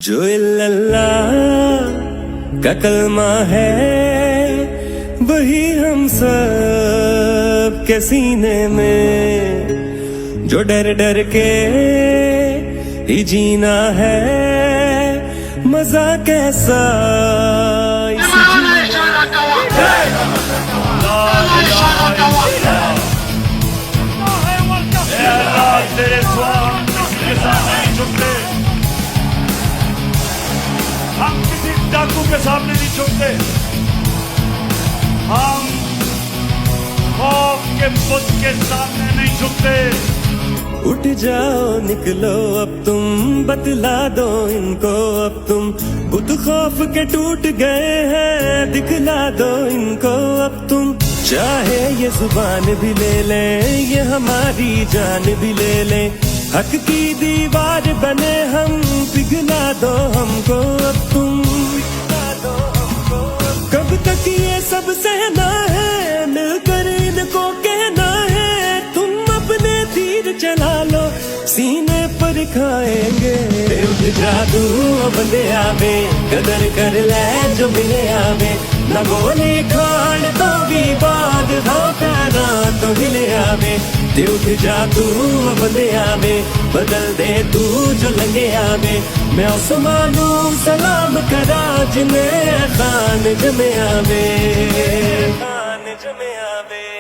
जो अल्लाह का कलमा है वही हम सब के सीने में, जो डर डर के ही जीना है मजा कैसा तेरे स्वाम के सामने नहीं झुकते, हम किसी डाकू के सामने नहीं झुकते, हम खौफ के बुत के सामने नहीं झुकते। उठ जाओ निकलो अब तुम, बतला दो इनको अब तुम, बुत खौफ के टूट गए हैं, दिखला दो इनको अब तुम। चाहे ये जुबान भी ले ले, ये हमारी जान भी ले ले, हक की दीवार बने हम, पिघला दो हमको अब तुम। कब तक ये सब सहना है, मिलकर इनको कहना है, तुम अपने तीर चला लो सीने पर खाएंगे। उठ जादू बंदे आवे, कदर कर ले जो मिले आवे, न गोली खान तो भी बाद हाँ पैना तो हिले आवे। उठ जादू बंदे आवे, बदल दे तू जो लगे आवे, मैं उस्मानू सलाम करा जिन्हें खान जमे आवे, खान जमे आवे।